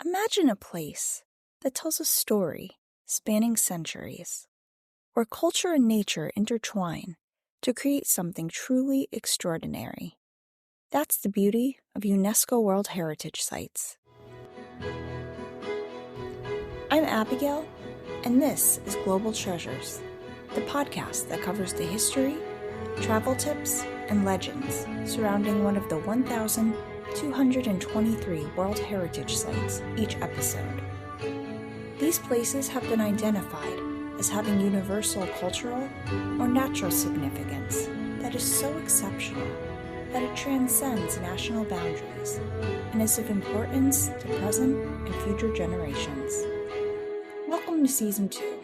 Imagine a place that tells a story spanning centuries, where culture and nature intertwine to create something truly extraordinary. That's the beauty of UNESCO World Heritage Sites. I'm Abigail, and this is Global Treasures, the podcast that covers the history, travel tips, and legends surrounding one of the 1,223 World Heritage Sites each episode. These places have been identified as having universal cultural or natural significance that is so exceptional that it transcends national boundaries and is of importance to present and future generations. Welcome to Season 2,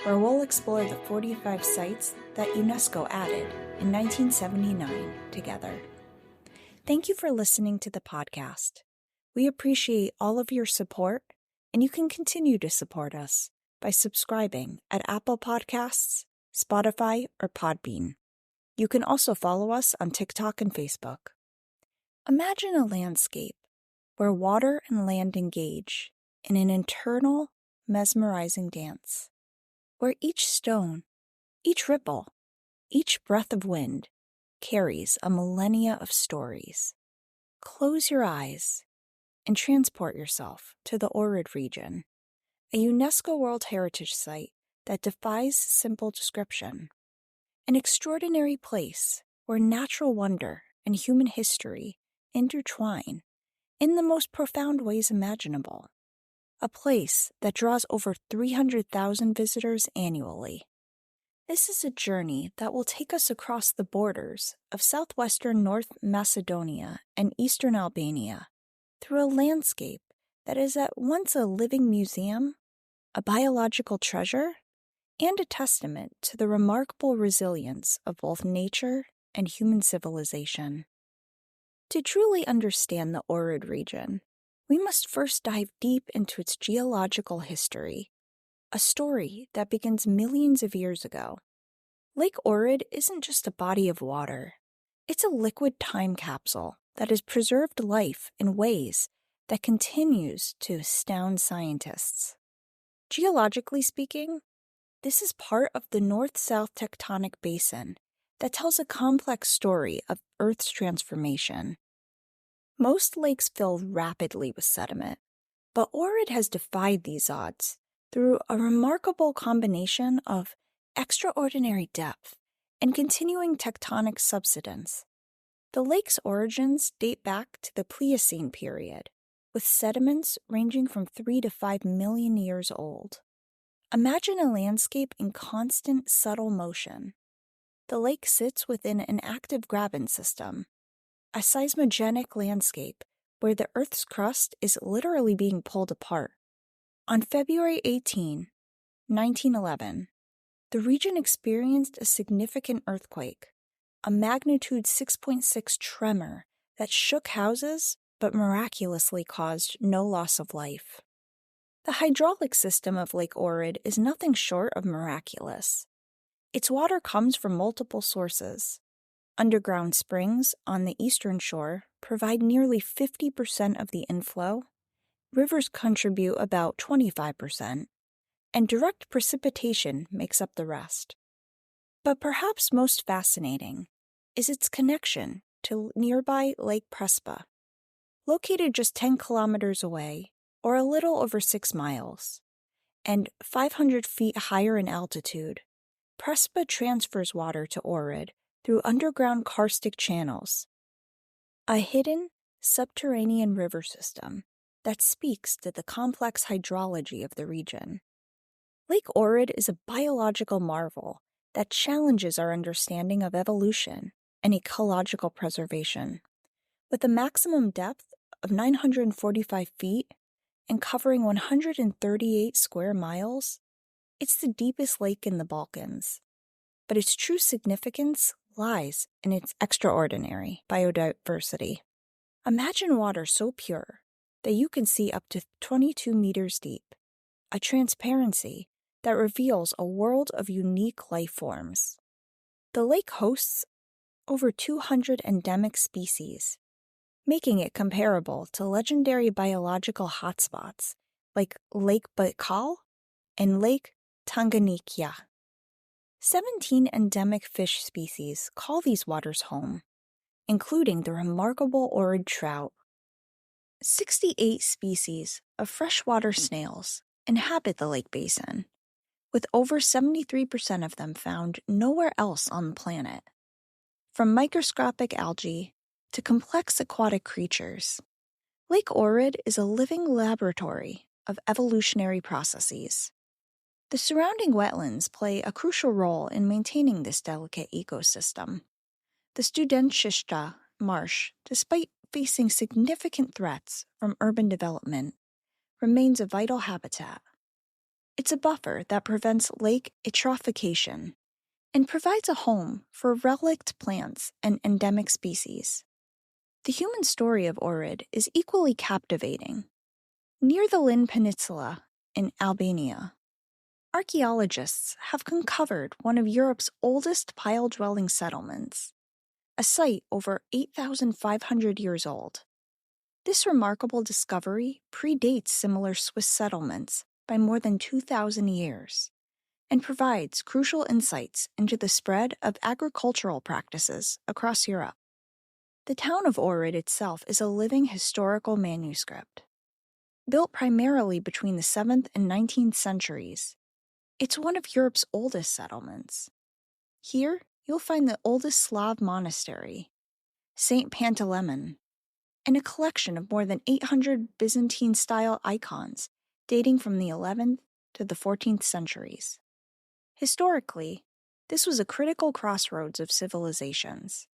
where we'll explore the 45 sites that UNESCO added in 1979 together. Thank you for listening to the podcast. We appreciate all of your support, and you can continue to support us by subscribing at Apple Podcasts, Spotify, or Podbean. You can also follow us on TikTok and Facebook. Imagine a landscape where water and land engage in an eternal, mesmerizing dance, where each stone, each ripple, each breath of wind carries a millennia of stories. Close your eyes and transport yourself to the Ohrid region, a UNESCO World Heritage Site that defies simple description. An extraordinary place where natural wonder and human history intertwine in the most profound ways imaginable. A place that draws over 300,000 visitors annually. This is a journey that will take us across the borders of southwestern North Macedonia and eastern Albania through a landscape that is at once a living museum, a biological treasure, and a testament to the remarkable resilience of both nature and human civilization. To truly understand the Ohrid region, we must first dive deep into its geological history, a story that begins millions of years ago. Lake Ohrid isn't just a body of water. It's a liquid time capsule that has preserved life in ways that continues to astound scientists. Geologically speaking, this is part of the north-south tectonic basin that tells a complex story of Earth's transformation. Most lakes fill rapidly with sediment, but Ohrid has defied these odds through a remarkable combination of extraordinary depth and continuing tectonic subsidence. The lake's origins date back to the Pliocene period, with sediments ranging from 3 to 5 million years old. Imagine a landscape in constant, subtle motion. The lake sits within an active graben system, a seismogenic landscape where the Earth's crust is literally being pulled apart. On February 18, 1911, the region experienced a significant earthquake, a magnitude 6.6 tremor that shook houses but miraculously caused no loss of life. The hydraulic system of Lake Ohrid is nothing short of miraculous. Its water comes from multiple sources. Underground springs on the eastern shore provide nearly 50% of the inflow, rivers contribute about 25%, and direct precipitation makes up the rest. But perhaps most fascinating is its connection to nearby Lake Prespa. Located just 10 kilometers away, or a little over 6 miles, and 500 feet higher in altitude, Prespa transfers water to Ohrid through underground karstic channels, a hidden subterranean river system that speaks to the complex hydrology of the region. Lake Ohrid is a biological marvel that challenges our understanding of evolution and ecological preservation. With a maximum depth of 945 feet and covering 138 square miles, it's the deepest lake in the Balkans. But its true significance lies in its extraordinary biodiversity. Imagine water so pure that you can see up to 22 meters deep, a transparency that reveals a world of unique life forms. The lake hosts over 200 endemic species, making it comparable to legendary biological hotspots like Lake Baikal and Lake Tanganyika. 17 endemic fish species call these waters home, including the remarkable Ohrid trout. 68 species of freshwater snails inhabit the lake basin, with over 73% of them found nowhere else on the planet. From microscopic algae to complex aquatic creatures, Lake Ohrid is a living laboratory of evolutionary processes. The surrounding wetlands play a crucial role in maintaining this delicate ecosystem. The Studentishta marsh, despite facing significant threats from urban development, remains a vital habitat. It's a buffer that prevents lake eutrophication and provides a home for relict plants and endemic species. The human story of Ohrid is equally captivating. Near the Lin Peninsula in Albania, archaeologists have uncovered one of Europe's oldest pile-dwelling settlements, a site over 8,500 years old. This remarkable discovery predates similar Swiss settlements by more than 2,000 years and provides crucial insights into the spread of agricultural practices across Europe. The town of Ohrid itself is a living historical manuscript. Built primarily between the 7th and 19th centuries, it's one of Europe's oldest settlements. Here, you'll find the oldest Slav monastery, St. Panteleimon, and a collection of more than 800 Byzantine-style icons dating from the 11th to the 14th centuries. Historically, this was a critical crossroads of civilizations.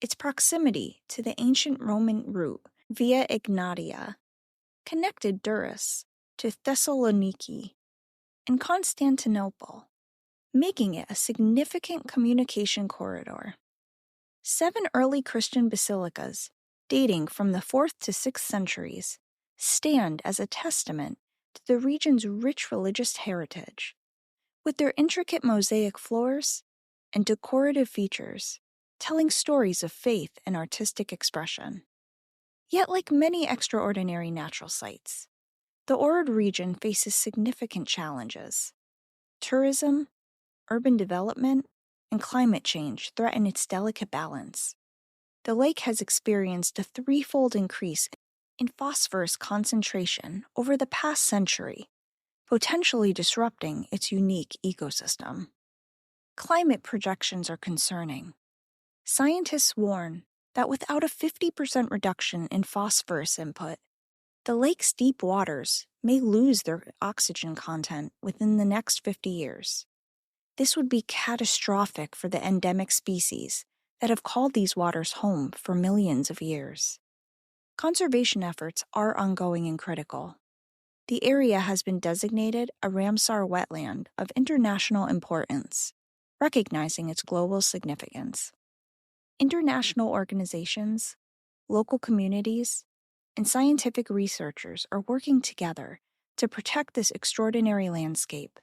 Its proximity to the ancient Roman route Via Egnatia connected Durrës to Thessaloniki and Constantinople, making it a significant communication corridor. 7 early Christian basilicas, dating from the 4th to 6th centuries, stand as a testament to the region's rich religious heritage. With their intricate mosaic floors and decorative features, telling stories of faith and artistic expression. Yet, like many extraordinary natural sites, the Ohrid region faces significant challenges. Tourism, urban development, and climate change threaten its delicate balance. The lake has experienced a threefold increase in phosphorus concentration over the past century, potentially disrupting its unique ecosystem. Climate projections are concerning. Scientists warn that without a 50% reduction in phosphorus input, the lake's deep waters may lose their oxygen content within the next 50 years. This would be catastrophic for the endemic species that have called these waters home for millions of years. Conservation efforts are ongoing and critical. The area has been designated a Ramsar wetland of international importance, recognizing its global significance. International organizations, local communities, and scientific researchers are working together to protect this extraordinary landscape,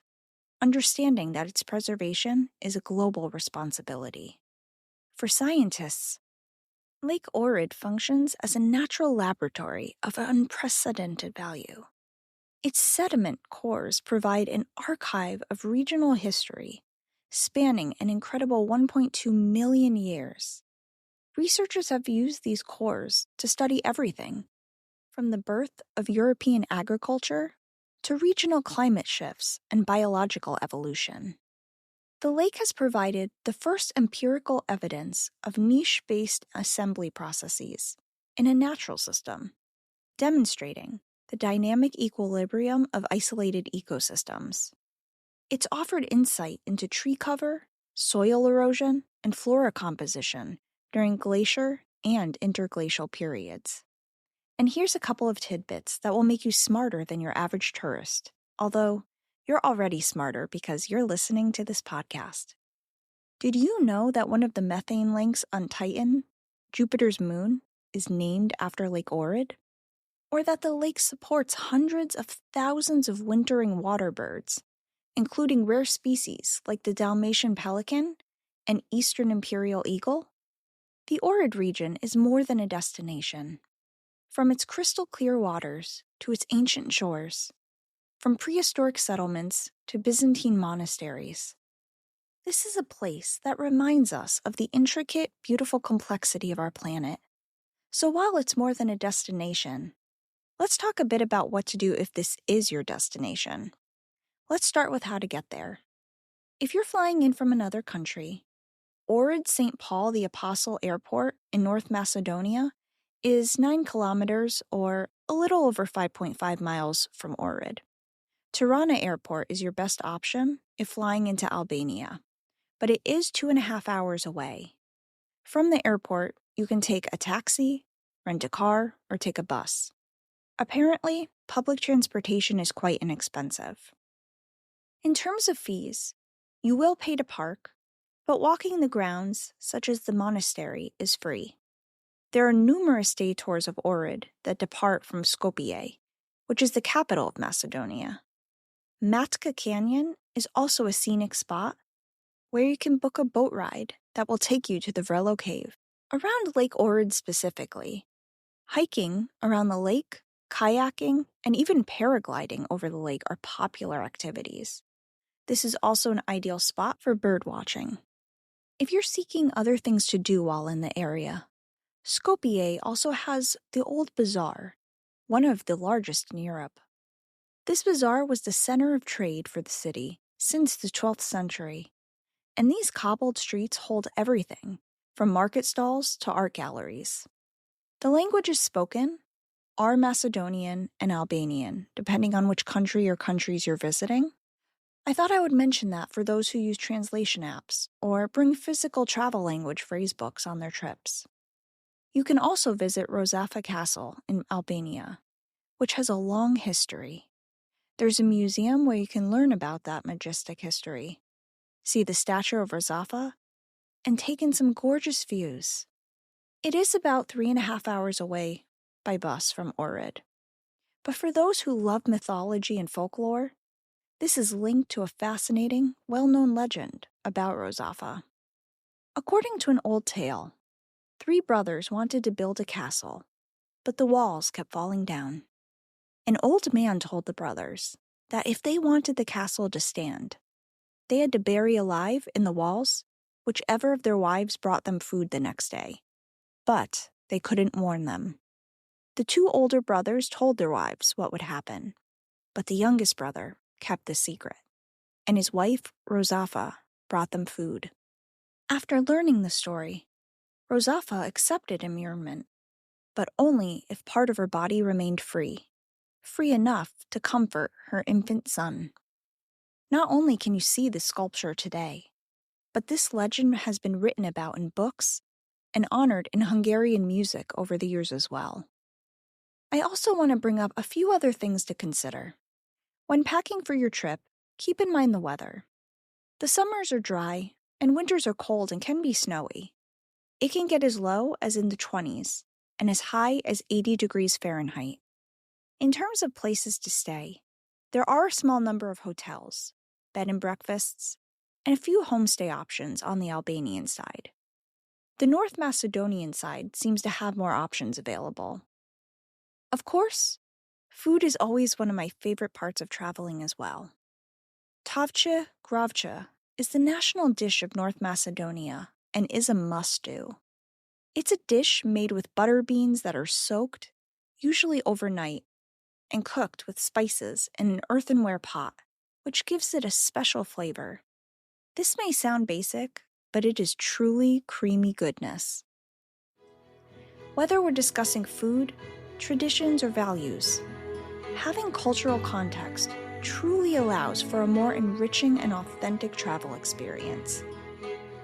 understanding that its preservation is a global responsibility. For scientists, Lake Ohrid functions as a natural laboratory of unprecedented value. Its sediment cores provide an archive of regional history, spanning an incredible 1.2 million years. Researchers have used these cores to study everything, from the birth of European agriculture to regional climate shifts and biological evolution. The lake has provided the first empirical evidence of niche-based assembly processes in a natural system, demonstrating the dynamic equilibrium of isolated ecosystems. It's offered insight into tree cover, soil erosion, and flora composition during glacier and interglacial periods. And here's a couple of tidbits that will make you smarter than your average tourist, although you're already smarter because you're listening to this podcast. Did you know that one of the methane lakes on Titan, Jupiter's moon, is named after Lake Ohrid? Or that the lake supports hundreds of thousands of wintering water birds, including rare species like the Dalmatian pelican and eastern imperial eagle? The Ohrid region is more than a destination. From its crystal clear waters to its ancient shores, from prehistoric settlements to Byzantine monasteries, this is a place that reminds us of the intricate, beautiful complexity of our planet. So while it's more than a destination, let's talk a bit about what to do if this is your destination. Let's start with how to get there. If you're flying in from another country, Ohrid St. Paul the Apostle Airport in North Macedonia is 9 kilometers or a little over 5.5 miles from Ohrid. Tirana Airport is your best option if flying into Albania, but it is 2.5 hours away. From the airport, you can take a taxi, rent a car, or take a bus. Apparently, public transportation is quite inexpensive. In terms of fees, you will pay to park, but walking the grounds, such as the monastery, is free. There are numerous day tours of Ohrid that depart from Skopje, which is the capital of Macedonia. Matka Canyon is also a scenic spot where you can book a boat ride that will take you to the Vrelo Cave, around Lake Ohrid specifically. Hiking around the lake, kayaking, and even paragliding over the lake are popular activities. This is also an ideal spot for bird watching. If you're seeking other things to do while in the area, Skopje also has the Old Bazaar, one of the largest in Europe. This bazaar was the center of trade for the city since the 12th century, and these cobbled streets hold everything, from market stalls to art galleries. The languages spoken are Macedonian and Albanian, depending on which country or countries you're visiting. I thought I would mention that for those who use translation apps or bring physical travel language phrase books on their trips. You can also visit Rozafa Castle in Albania, which has a long history. There's a museum where you can learn about that majestic history, see the statue of Rozafa, and take in some gorgeous views. It is about 3.5 hours away by bus from Ohrid. But for those who love mythology and folklore, this is linked to a fascinating, well-known legend about Rozafa. According to an old tale, 3 brothers wanted to build a castle, but the walls kept falling down. An old man told the brothers that if they wanted the castle to stand, they had to bury alive in the walls whichever of their wives brought them food the next day. But they couldn't warn them. The 2 older brothers told their wives what would happen, but the youngest brother kept the secret, and his wife, Rozafa, brought them food. After learning the story, Rozafa accepted immurement, but only if part of her body remained free enough to comfort her infant son. Not only can you see this sculpture today, but this legend has been written about in books and honored in Hungarian music over the years as well. I also want to bring up a few other things to consider. When packing for your trip, keep in mind the weather. The summers are dry, and winters are cold and can be snowy. It can get as low as in the 20s and as high as 80 degrees Fahrenheit. In terms of places to stay, there are a small number of hotels, bed and breakfasts, and a few homestay options on the Albanian side. The North Macedonian side seems to have more options available. Of course, food is always one of my favorite parts of traveling as well. Tavche gravche is the national dish of North Macedonia and is a must-do. It's a dish made with butter beans that are soaked, usually overnight, and cooked with spices in an earthenware pot, which gives it a special flavor. This may sound basic, but it is truly creamy goodness. Whether we're discussing food, traditions, or values, having cultural context truly allows for a more enriching and authentic travel experience.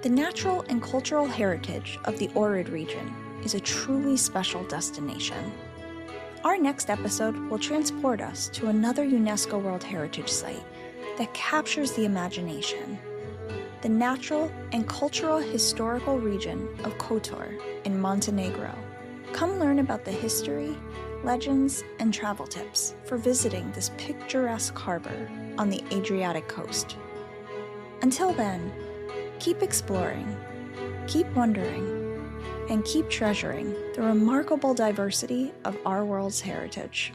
The natural and cultural heritage of the Ohrid region is a truly special destination. Our next episode will transport us to another UNESCO World Heritage Site that captures the imagination, the natural and cultural historical region of Kotor in Montenegro. Come learn about the history, legends, and travel tips for visiting this picturesque harbor on the Adriatic coast. Until then, keep exploring, keep wondering, and keep treasuring the remarkable diversity of our world's heritage.